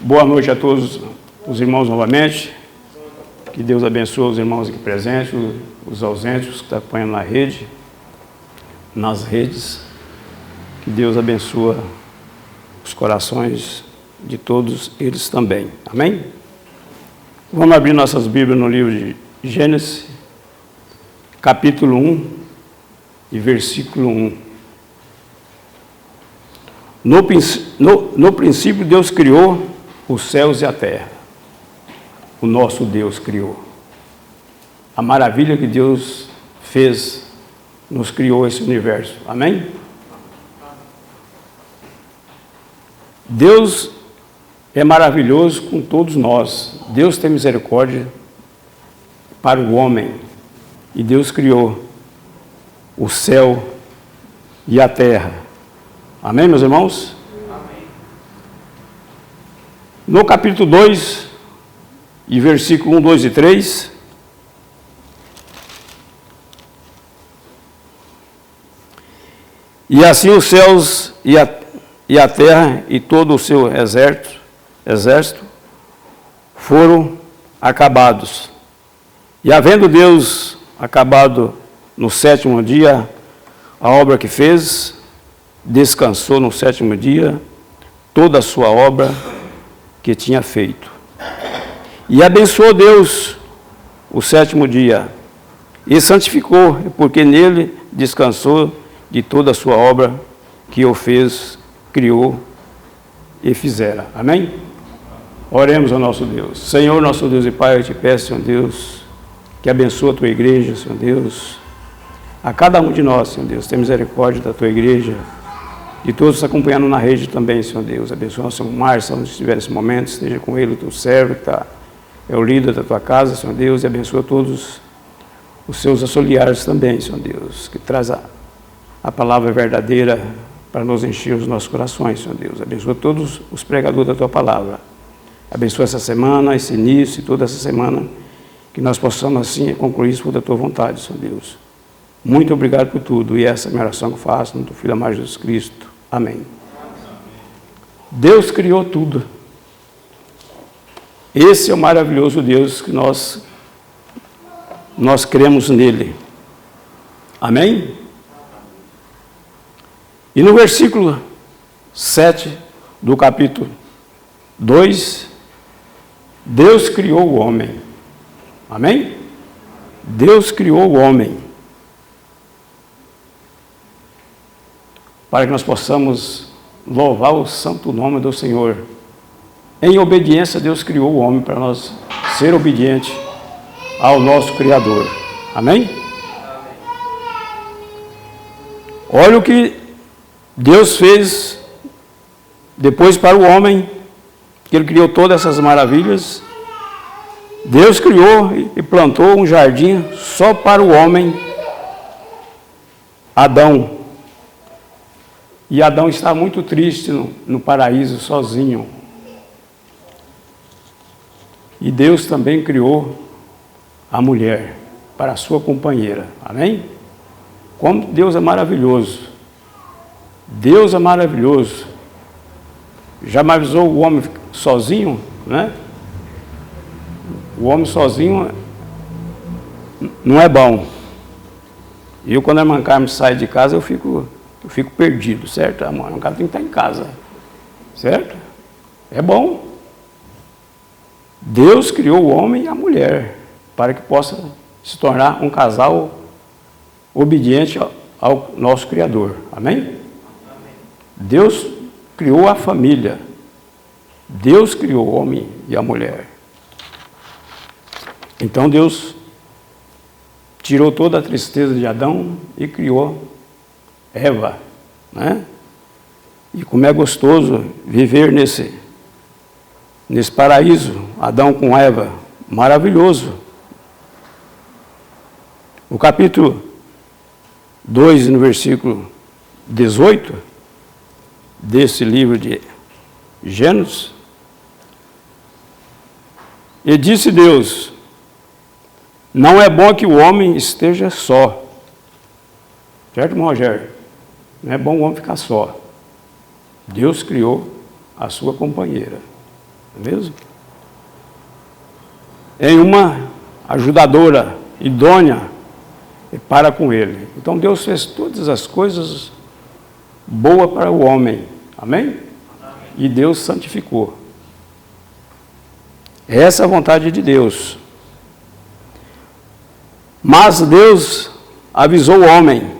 Boa noite a todos os irmãos novamente. Que Deus abençoe os irmãos aqui presentes, os ausentes, os que estão acompanhando na rede, nas redes. Que Deus abençoe os corações de todos eles também. Amém? Vamos abrir nossas Bíblias no livro de Gênesis, capítulo 1 e versículo 1. No princípio Deus criou os céus e a terra. O nosso Deus criou. A maravilha que Deus fez, nos criou esse universo. Amém? Deus é maravilhoso com todos nós. Deus tem misericórdia para o homem. E Deus criou o céu e a terra. Amém, meus irmãos? Amém. No capítulo 2, e versículo 1, 2 e 3, e assim os céus e a terra e todo o seu exército foram acabados. E havendo Deus acabado no sétimo dia a obra que fez, descansou no sétimo dia toda a sua obra que tinha feito. E abençoou Deus o sétimo dia e santificou, porque nele descansou de toda a sua obra que o fez, criou e fizera. Amém? Oremos ao nosso Deus. Senhor, nosso Deus e Pai, eu te peço, Senhor Deus, que abençoe a tua igreja, Senhor Deus, a cada um de nós, Senhor Deus, tem misericórdia da tua igreja, de todos que estão acompanhando na rede também, Senhor Deus. Abençoa o Senhor Márcio, onde estiver nesse momento, esteja com ele, o teu servo, que é o líder da tua casa, Senhor Deus, e abençoa todos os seus auxiliares também, Senhor Deus, que traz a palavra verdadeira para nos encher os nossos corações, Senhor Deus. Abençoa todos os pregadores da tua palavra. Abençoa essa semana, esse início e toda essa semana, que nós possamos assim concluir isso por da tua vontade, Senhor Deus. Muito obrigado por tudo, e essa é a minha oração que eu faço no teu Filho amado Jesus Cristo. Amém. Deus criou tudo. Esse é o maravilhoso Deus que nós cremos nele. Amém? E no versículo 7 do capítulo 2, Deus criou o homem. Amém? Deus criou o homem para que nós possamos louvar o santo nome do Senhor. Em obediência, Deus criou o homem para nós ser obediente ao nosso Criador. Amém? Olha o que Deus fez depois para o homem, que ele criou todas essas maravilhas. Deus criou e plantou um jardim só para o homem, Adão. E Adão está muito triste no paraíso, sozinho. E Deus também criou a mulher para a sua companheira. Amém? Como Deus é maravilhoso. Deus é maravilhoso. Já avisou o homem sozinho, né? O homem sozinho não é bom. E eu, quando a irmã Carmen sai de casa, eu fico perdido, certo? A irmã Carmen tem que estar em casa, certo? É bom. Deus criou o homem e a mulher para que possa se tornar um casal obediente ao nosso Criador. Amém? Deus criou a família. Deus criou o homem e a mulher. Então Deus tirou toda a tristeza de Adão e criou Eva, né? E como é gostoso viver nesse paraíso, Adão com Eva, maravilhoso. No capítulo 2, no versículo 18, desse livro de Gênesis, e disse Deus: não é bom que o homem esteja só. Certo, irmão Rogério? Não é bom o homem ficar só. Deus criou a sua companheira. não é mesmo? Em uma ajudadora idônea para com ele. Então Deus fez todas as coisas boas para o homem, amém? E Deus santificou. Essa é a vontade de Deus. Mas Deus avisou o homem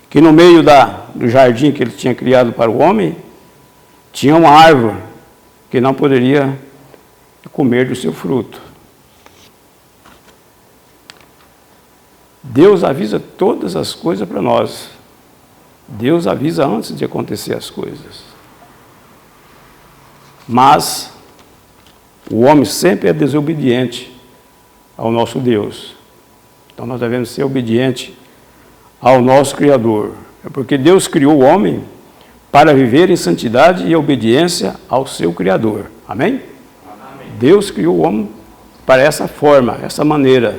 que no meio do jardim que ele tinha criado para o homem, tinha uma árvore que não poderia comer do seu fruto. Deus avisa todas as coisas para nós. Deus avisa antes de acontecer as coisas. Mas o homem sempre é desobediente ao nosso Deus. Então nós devemos ser obedientes ao nosso Criador. É porque Deus criou o homem para viver em santidade e obediência ao seu Criador. Amém? Amém. Deus criou o homem para essa forma, essa maneira.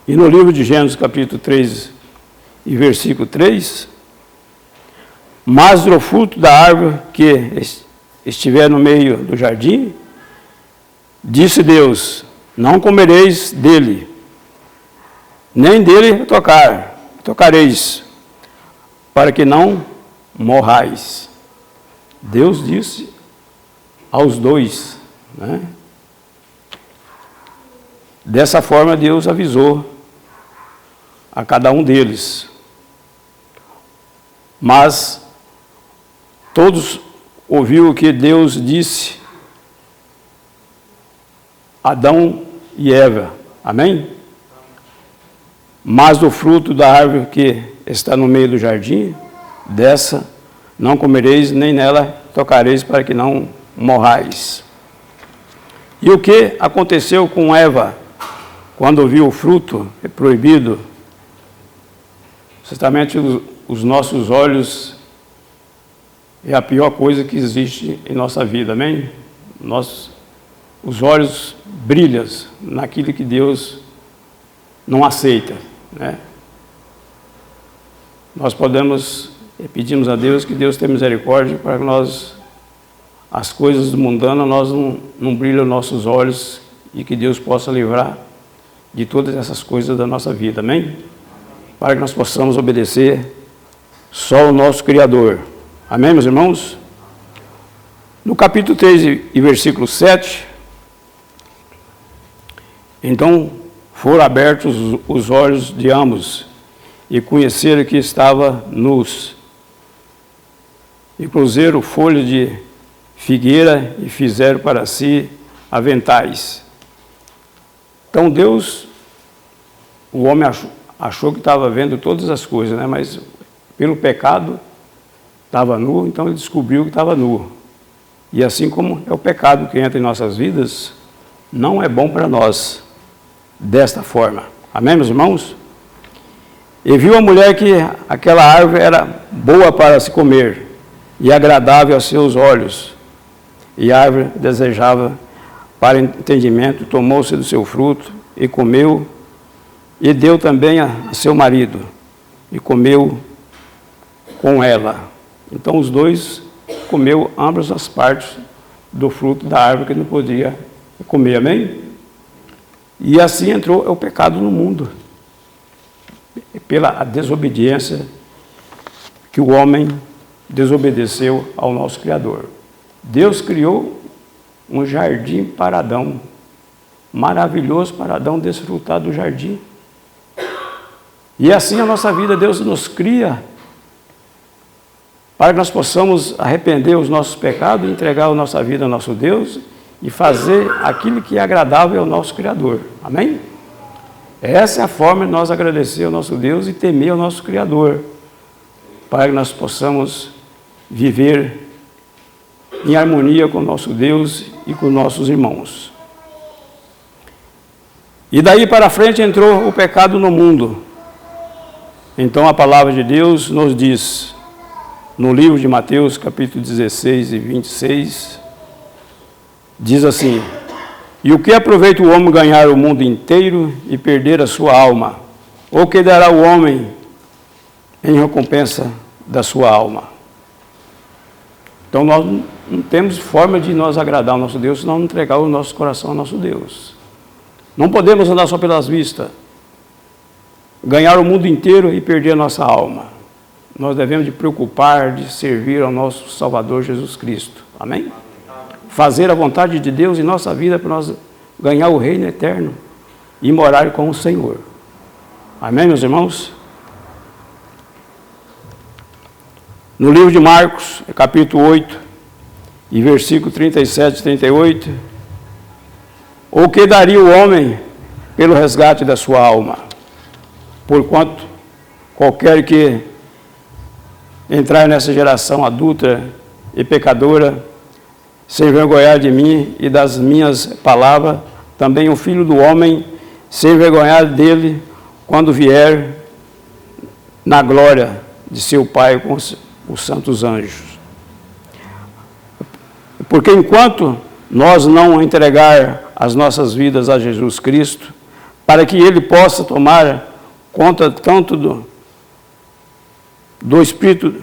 E no livro de Gênesis, capítulo 3 e versículo 3, mas do fruto da árvore que estiver no meio do jardim, disse Deus, não comereis dele, nem dele tocareis, para que não morrais. Deus disse aos dois, né? Dessa forma Deus avisou a cada um deles. Mas todos ouviram o que Deus disse a Adão e Eva. Amém? Mas do fruto da árvore que está no meio do jardim, dessa não comereis, nem nela tocareis, para que não morrais. E o que aconteceu com Eva, quando viu o fruto proibido? Certamente os nossos olhos é a pior coisa que existe em nossa vida, amém? Os olhos brilham naquilo que Deus não aceita, né? Nós pedimos a Deus que Deus tenha misericórdia para que as coisas mundanas, não brilhem nossos olhos e que Deus possa livrar de todas essas coisas da nossa vida, amém? Para que nós possamos obedecer só o nosso Criador. Amém, meus irmãos? No capítulo 3 e versículo 7, então foram abertos os olhos de ambos e conheceram que estava nus. E cozeram folhas de figueira e fizeram para si aventais. Então Deus, o homem achou que estava vendo todas as coisas, né? Mas pelo pecado estava nu, então ele descobriu que estava nu. E assim como é o pecado que entra em nossas vidas, não é bom para nós desta forma. Amém, meus irmãos? E viu a mulher que aquela árvore era boa para se comer e agradável aos seus olhos. E a árvore desejava para entendimento, tomou-se do seu fruto e comeu, e deu também a seu marido, e comeu com ela. Então os dois comeu ambas as partes do fruto da árvore que não podia comer, amém? E assim entrou o pecado no mundo, pela desobediência que o homem desobedeceu ao nosso Criador. Deus criou um jardim para Adão, maravilhoso para Adão desfrutar do jardim. E assim a nossa vida, Deus nos cria para que nós possamos arrepender os nossos pecados, entregar a nossa vida ao nosso Deus e fazer aquilo que é agradável ao nosso Criador. Amém? Essa é a forma de nós agradecer ao nosso Deus e temer ao nosso Criador, para que nós possamos viver em harmonia com o nosso Deus e com nossos irmãos. E daí para frente entrou o pecado no mundo. Então a palavra de Deus nos diz, no livro de Mateus, capítulo 16 e 26, diz assim: e o que aproveita o homem ganhar o mundo inteiro e perder a sua alma? Ou que dará o homem em recompensa da sua alma? Então nós não temos forma de nós agradar ao nosso Deus se não entregar o nosso coração ao nosso Deus. Não podemos andar só pelas vistas, ganhar o mundo inteiro e perder a nossa alma. Nós devemos de preocupar, de servir ao nosso Salvador Jesus Cristo. Amém? Fazer a vontade de Deus em nossa vida para nós ganhar o reino eterno e morar com o Senhor. Amém, meus irmãos? No livro de Marcos, capítulo 8, e versículo 37 e 38, o que daria o homem pelo resgate da sua alma? Porquanto qualquer que entrar nessa geração adulta e pecadora, se envergonhar de mim e das minhas palavras, também o Filho do Homem se envergonhar dele quando vier na glória de seu Pai com os santos anjos. Porque enquanto nós não entregar as nossas vidas a Jesus Cristo, para que Ele possa tomar conta tanto do espírito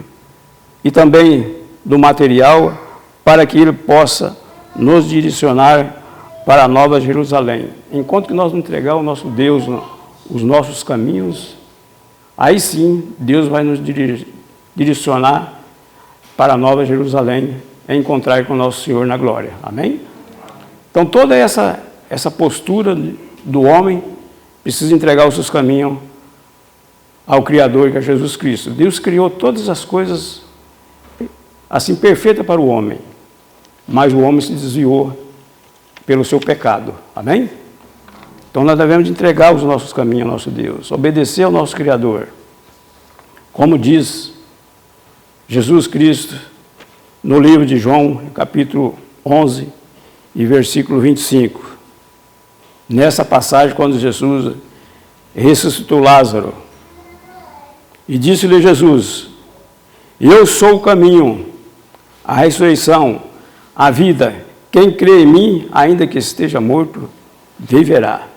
e também do material, para que Ele possa nos direcionar para a Nova Jerusalém. Enquanto que nós não entregar ao nosso Deus os nossos caminhos, aí sim Deus vai nos direcionar para a Nova Jerusalém e encontrar com o nosso Senhor na glória. Amém? Então toda essa postura do homem precisa entregar os seus caminhos ao Criador, que é Jesus Cristo. Deus criou todas as coisas assim perfeitas para o homem, mas o homem se desviou pelo seu pecado. Amém? Então nós devemos entregar os nossos caminhos ao nosso Deus, obedecer ao nosso Criador. Como diz Jesus Cristo no livro de João, capítulo 11 e versículo 25. Nessa passagem, quando Jesus ressuscitou Lázaro, e disse-lhe Jesus: eu sou o caminho, a ressurreição, a vida. Quem crê em mim, ainda que esteja morto, viverá.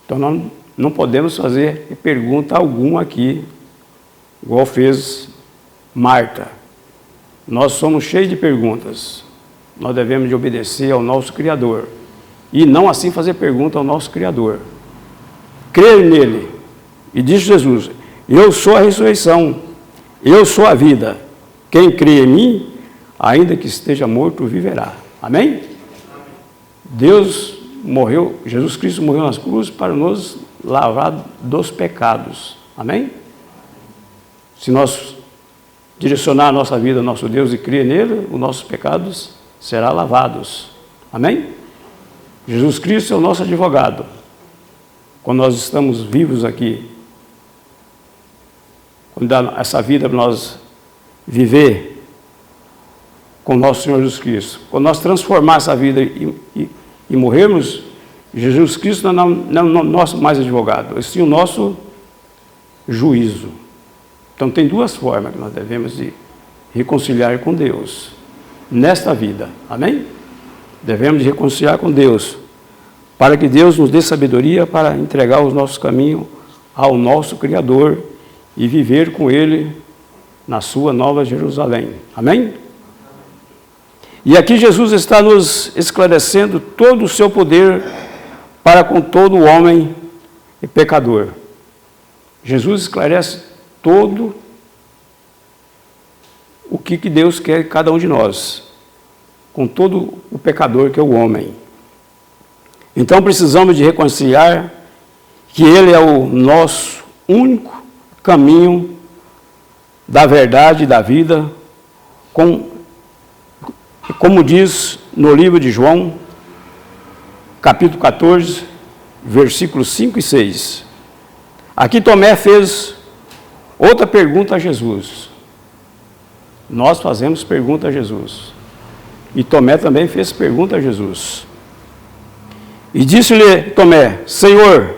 Então nós não podemos fazer pergunta alguma aqui, igual fez Marta. Nós somos cheios de perguntas. Nós devemos de obedecer ao nosso Criador e não assim fazer pergunta ao nosso Criador. Crer nele. E disse Jesus: eu sou a ressurreição, eu sou a vida. Quem crê em mim, ainda que esteja morto, viverá. Amém? Deus morreu, Jesus Cristo morreu nas cruzes para nos lavar dos pecados. Amém? Se nós direcionar a nossa vida ao nosso Deus e crer nele, os nossos pecados serão lavados. Amém? Jesus Cristo é o nosso advogado. Quando nós estamos vivos aqui, quando dá essa vida para nós viver com o nosso Senhor Jesus Cristo, quando nós transformar essa vida e morrermos, Jesus Cristo não é o nosso mais advogado, e sim o nosso juízo. Então tem duas formas que nós devemos de reconciliar com Deus nesta vida. Amém? Devemos de reconciliar com Deus, para que Deus nos dê sabedoria para entregar os nossos caminhos ao nosso Criador e viver com Ele na sua Nova Jerusalém. Amém? E aqui Jesus está nos esclarecendo todo o seu poder para com todo homem e pecador. Jesus esclarece todo o que Deus quer de cada um de nós, com todo o pecador que é o homem. Então precisamos de reconciliar que Ele é o nosso único caminho da verdade e da vida, como diz no livro de João, capítulo 14, versículos 5 e 6. Aqui Tomé fez outra pergunta a Jesus. Nós fazemos pergunta a Jesus. E Tomé também fez pergunta a Jesus. E disse-lhe Tomé: Senhor,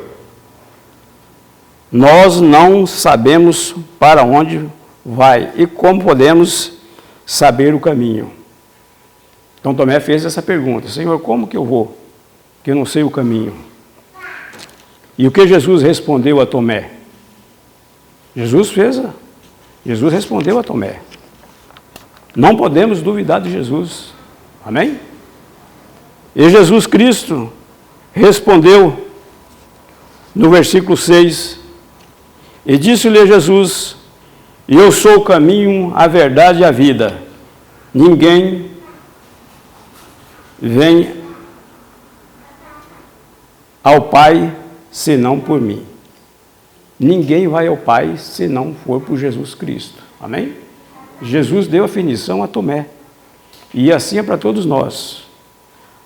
nós não sabemos para onde vai e como podemos saber o caminho. Então Tomé fez essa pergunta: Senhor, como que eu vou? Que eu não sei o caminho. E o que Jesus respondeu a Tomé? Jesus respondeu a Tomé. Não podemos duvidar de Jesus. Amém? E Jesus Cristo respondeu no versículo 6, e disse-lhe Jesus: eu sou o caminho, a verdade e a vida. Ninguém vem ao Pai senão por mim. Ninguém vai ao Pai se não for por Jesus Cristo. Amém? Jesus deu a definição a Tomé. E assim é para todos nós.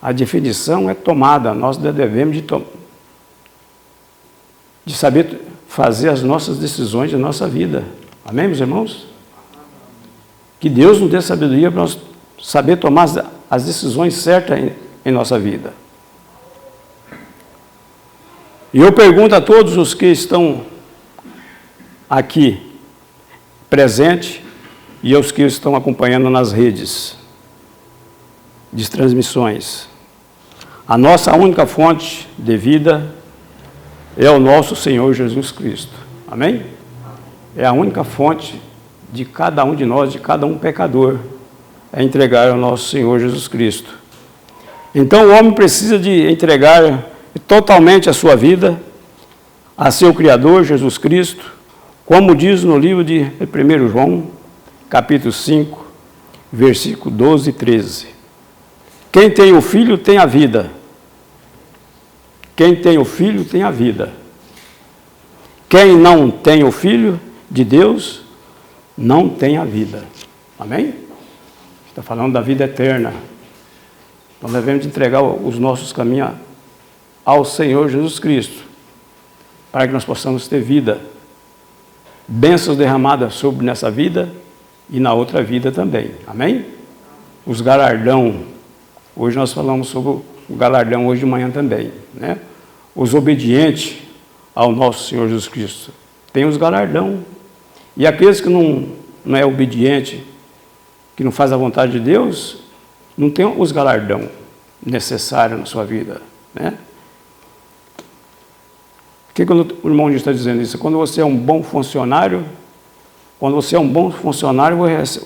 A definição é tomada. Nós devemos de saber fazer as nossas decisões da nossa vida. Amém, meus irmãos? Que Deus nos dê sabedoria para nós saber tomar as decisões certas em nossa vida. E eu pergunto a todos os que estão aqui presentes e aos que estão acompanhando nas redes de transmissões. A nossa única fonte de vida é o nosso Senhor Jesus Cristo. Amém? É a única fonte de cada um de nós, de cada um pecador, é entregar ao nosso Senhor Jesus Cristo. Então o homem precisa de entregar totalmente a sua vida a seu Criador, Jesus Cristo, como diz no livro de 1 João, capítulo 5, versículo 12 e 13. Quem tem o Filho tem a vida. Quem tem o Filho tem a vida. Quem não tem o Filho de Deus não tem a vida. Amém? Está falando da vida eterna. Nós devemos entregar os nossos caminhos ao Senhor Jesus Cristo, para que nós possamos ter vida, bênçãos derramadas sobre nessa vida e na outra vida também. Amém? Os galardão, hoje nós falamos sobre o galardão hoje de manhã também, né? Os obedientes ao nosso Senhor Jesus Cristo tem os galardão, e aqueles que não é obediente, que não faz a vontade de Deus, não tem os galardão necessários na sua vida, né? O que o irmão está dizendo isso? Quando você é um bom funcionário,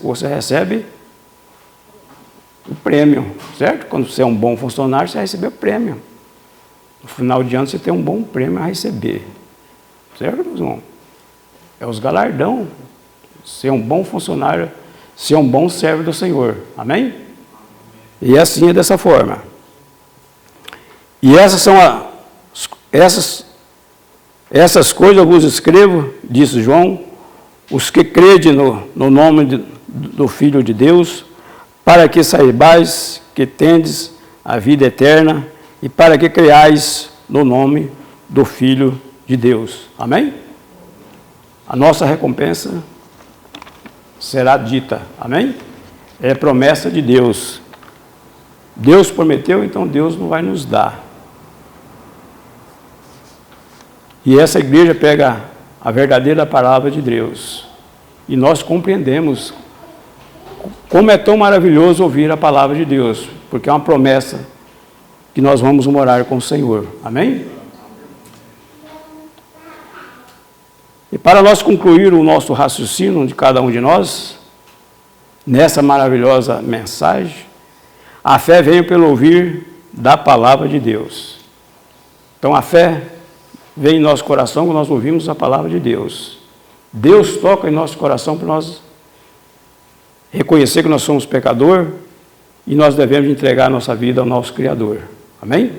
você recebe o prêmio, certo? Quando você é um bom funcionário, você recebe o prêmio. No final de ano, você tem um bom prêmio a receber, certo, meus irmãos? É os galardão, ser um bom funcionário, ser um bom servo do Senhor, amém? E assim é dessa forma. E essas são essas coisas eu vos escrevo, disse João, os que crede no nome do Filho de Deus, para que saibais que tendes a vida eterna e para que creais no nome do Filho de Deus. Amém? A nossa recompensa será dita. Amém? É promessa de Deus. Deus prometeu, então Deus não vai nos dar. E essa igreja pega a verdadeira palavra de Deus. E nós compreendemos como é tão maravilhoso ouvir a palavra de Deus, porque é uma promessa que nós vamos morar com o Senhor. Amém? E para nós concluir o nosso raciocínio de cada um de nós, nessa maravilhosa mensagem, a fé vem pelo ouvir da palavra de Deus. Então a fé vem em nosso coração quando nós ouvimos a palavra de Deus. Deus toca em nosso coração para nós reconhecer que nós somos pecador e nós devemos entregar a nossa vida ao nosso Criador. Amém?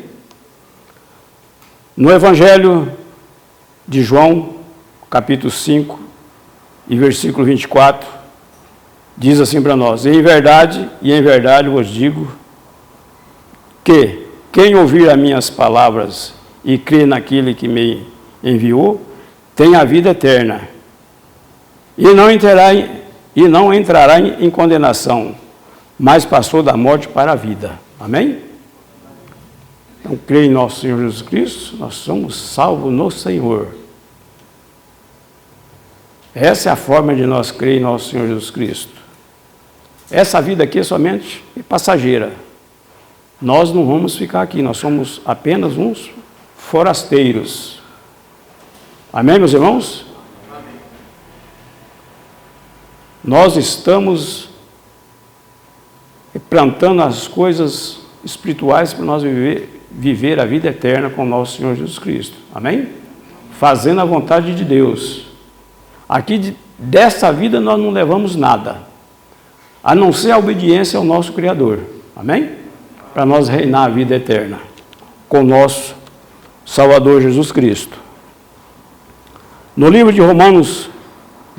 No Evangelho de João, capítulo 5 e versículo 24, diz assim para nós: em verdade vos digo que quem ouvir as minhas palavras e crê naquele que me enviou, tem a vida eterna e não entrará em condenação, mas passou da morte para a vida. Amém? Então, crê em nosso Senhor Jesus Cristo, nós somos salvos no Senhor. Essa é a forma de nós crer em nosso Senhor Jesus Cristo. Essa vida aqui é somente passageira. Nós não vamos ficar aqui, nós somos apenas uns forasteiros. Amém, meus irmãos? Amém. Nós estamos plantando as coisas espirituais para nós viver a vida eterna com o nosso Senhor Jesus Cristo. Amém? Fazendo a vontade de Deus. Aqui, dessa vida, nós não levamos nada, a não ser a obediência ao nosso Criador. Amém? Para nós reinar a vida eterna com o nosso Salvador Jesus Cristo. No livro de Romanos,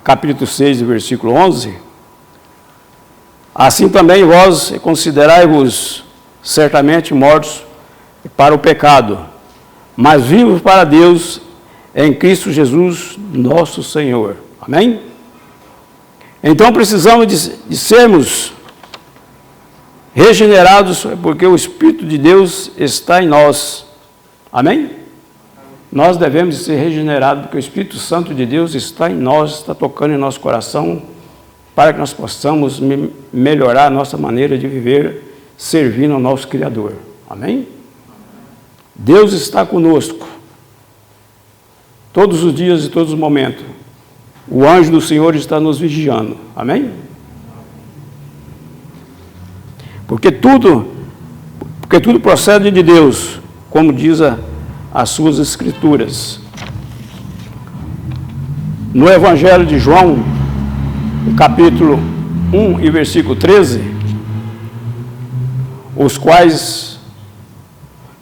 capítulo 6, versículo 11, assim também vós considerai-vos certamente mortos para o pecado, mas vivos para Deus em Cristo Jesus, nosso Senhor. Amém? Então precisamos de sermos regenerados, porque o Espírito de Deus está em nós. Amém? Nós devemos ser regenerados, porque o Espírito Santo de Deus está em nós, está tocando em nosso coração, para que nós possamos melhorar a nossa maneira de viver, servindo ao nosso Criador. Amém? Deus está conosco, todos os dias e todos os momentos. O anjo do Senhor está nos vigiando. Amém? Porque tudo procede de Deus, como diz as suas Escrituras. No Evangelho de João, capítulo 1 e versículo 13, os quais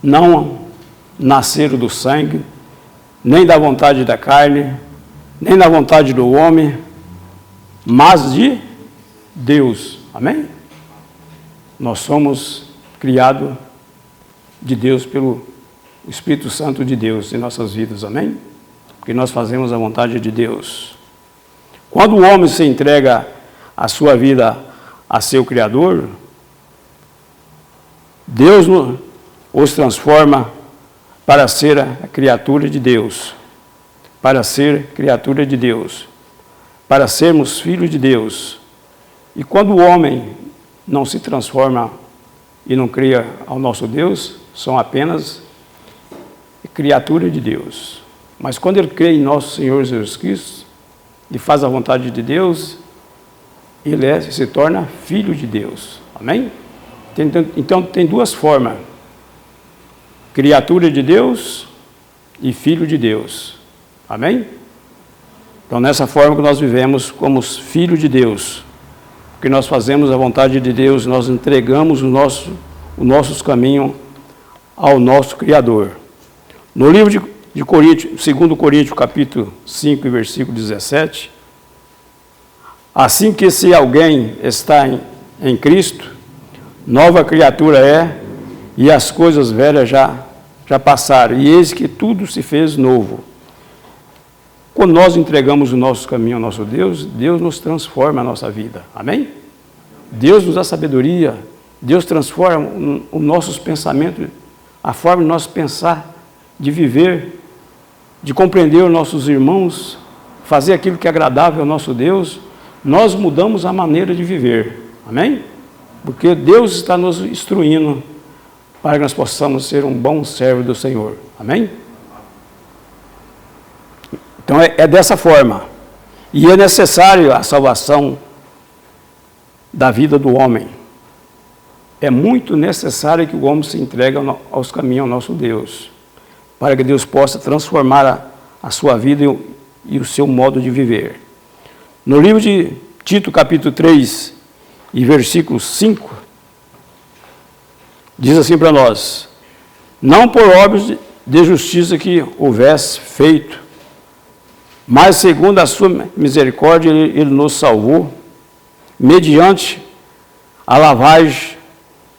não nasceram do sangue, nem da vontade da carne, nem da vontade do homem, mas de Deus. Amém? Nós somos criados de Deus pelo Espírito Santo de Deus em nossas vidas. Amém? Porque nós fazemos a vontade de Deus. Quando o homem se entrega a sua vida a seu Criador, Deus os transforma para ser a criatura de Deus, para ser criatura de Deus, para sermos filhos de Deus. E quando o homem não se transforma e não cria ao nosso Deus, são apenas criatura de Deus. Mas quando ele crê em nosso Senhor Jesus Cristo e faz a vontade de Deus, ele se torna filho de Deus. Amém? Então tem duas formas: criatura de Deus e filho de Deus. Amém? Então nessa forma que nós vivemos como filhos de Deus, porque nós fazemos a vontade de Deus, nós entregamos os nossos caminhos ao nosso Criador. No livro de Coríntios, 2 Coríntios, capítulo 5, versículo 17, assim que se alguém está em Cristo, nova criatura é, e as coisas velhas já passaram, e eis que tudo se fez novo. Quando nós entregamos o nosso caminho ao nosso Deus, Deus nos transforma a nossa vida. Amém? Deus nos dá sabedoria, Deus transforma os nossos pensamentos, a forma de nós pensar, de viver, de compreender os nossos irmãos, fazer aquilo que é agradável ao nosso Deus. Nós mudamos a maneira de viver. Amém? Porque Deus está nos instruindo para que nós possamos ser um bom servo do Senhor. Amém? Então é dessa forma. E é necessário a salvação da vida do homem. É muito necessário que o homem se entregue aos caminhos ao nosso Deus, para que Deus possa transformar a sua vida e o seu modo de viver. No livro de Tito, capítulo 3, e versículo 5, diz assim para nós: não por obras de justiça que houvesse feito, mas segundo a sua misericórdia ele nos salvou, mediante a lavagem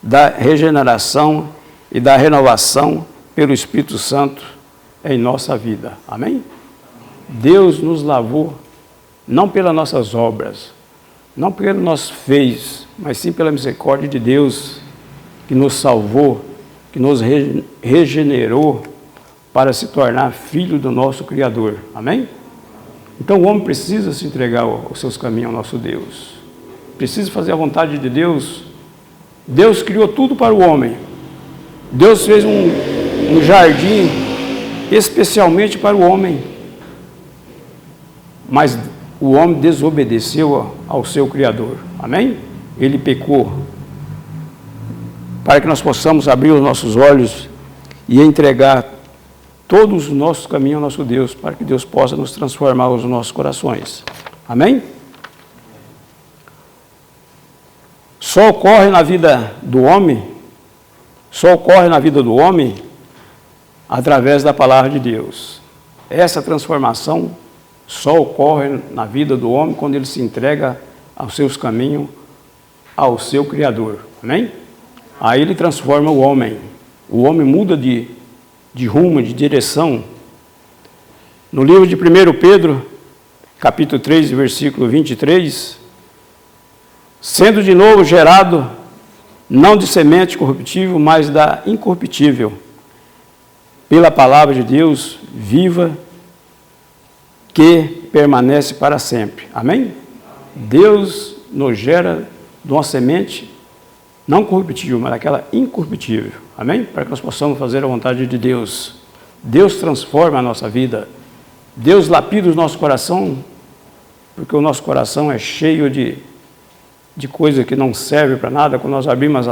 da regeneração e da renovação pelo Espírito Santo em nossa vida. Amém? Deus nos lavou, não pelas nossas obras, não porque Ele nos fez, mas sim pela misericórdia de Deus, que nos salvou, que nos regenerou para se tornar filho do nosso Criador. Amém? Então o homem precisa se entregar aos seus caminhos ao nosso Deus. Precisa fazer a vontade de Deus. Deus criou tudo para o homem. Deus fez um jardim especialmente para o homem. Mas o homem desobedeceu ao seu Criador. Amém? Ele pecou. para que nós possamos abrir os nossos olhos e entregar todos os nossos caminhos ao nosso Deus, para que Deus possa nos transformar os nossos corações. Amém? Só ocorre na vida do homem através da palavra de Deus. Essa transformação só ocorre na vida do homem quando ele se entrega aos seus caminhos, ao seu Criador. Amém? Aí ele transforma o homem. O homem muda de rumo, de direção. No livro de 1 Pedro, capítulo 3, versículo 23, sendo de novo gerado, não de semente corruptível, mas da incorruptível, pela palavra de Deus viva, que permanece para sempre. Amém? Deus nos gera de uma semente não corruptível, mas aquela incorruptível. Amém? Para que nós possamos fazer a vontade de Deus. Deus transforma a nossa vida. Deus lapida o nosso coração, porque o nosso coração é cheio de coisa que não serve para nada. Quando nós abrimos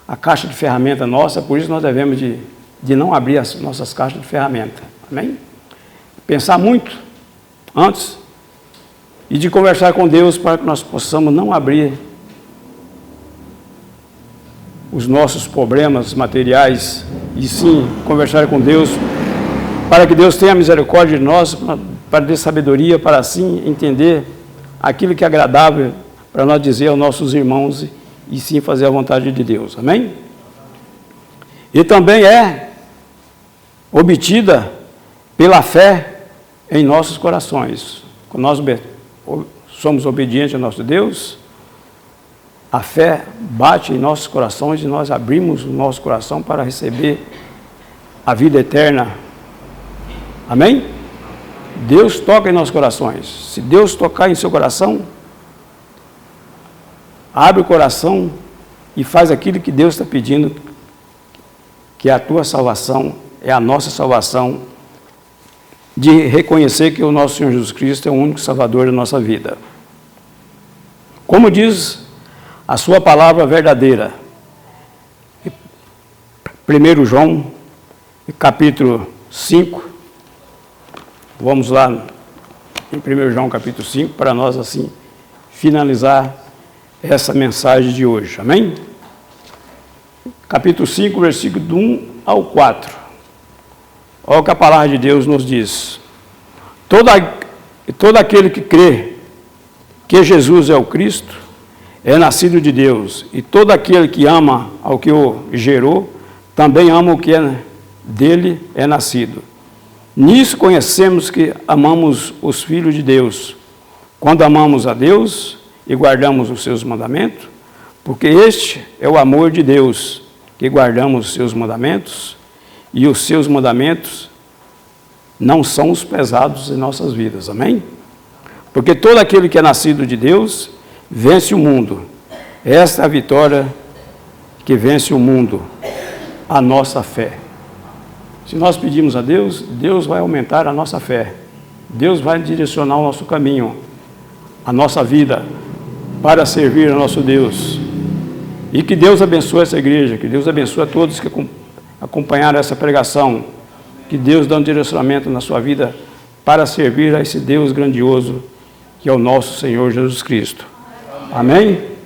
a caixa de ferramenta nossa, por isso nós devemos de não abrir as nossas caixas de ferramenta. Amém? Pensar muito antes e de conversar com Deus para que nós possamos não abrir os nossos problemas materiais e sim conversar com Deus para que Deus tenha misericórdia de nós, para ter sabedoria, para assim entender aquilo que é agradável para nós dizer aos nossos irmãos e sim fazer a vontade de Deus. Amém? E também é obtida pela fé em nossos corações. Quando nós somos obedientes ao nosso Deus, a fé bate em nossos corações e nós abrimos o nosso coração para receber a vida eterna. Amém? Deus toca em nossos corações. Se Deus tocar em seu coração, abre o coração e faz aquilo que Deus está pedindo, que é a tua salvação, é a nossa salvação, de reconhecer que o nosso Senhor Jesus Cristo é o único Salvador da nossa vida. Como diz a sua palavra verdadeira, 1 João, capítulo 5, vamos lá em 1 João, capítulo 5, para nós assim finalizar essa mensagem de hoje, amém? Capítulo 5, versículo do 1 ao 4. Olha o que a palavra de Deus nos diz. Todo aquele que crê que Jesus é o Cristo é nascido de Deus, e todo aquele que ama ao que o gerou, também ama o que dele é nascido. Nisso conhecemos que amamos os filhos de Deus, quando amamos a Deus e guardamos os seus mandamentos, porque este é o amor de Deus, que guardamos os seus mandamentos, e os seus mandamentos não são os pesados em nossas vidas, amém? Porque todo aquele que é nascido de Deus vence o mundo. Esta é a vitória que vence o mundo, a nossa fé. Se nós pedimos a Deus, Deus vai aumentar a nossa fé. Deus vai direcionar o nosso caminho, a nossa vida, para servir ao nosso Deus. E que Deus abençoe essa igreja, que Deus abençoe a todos que acompanharam essa pregação, que Deus dê um direcionamento na sua vida para servir a esse Deus grandioso que é o nosso Senhor Jesus Cristo. Amém?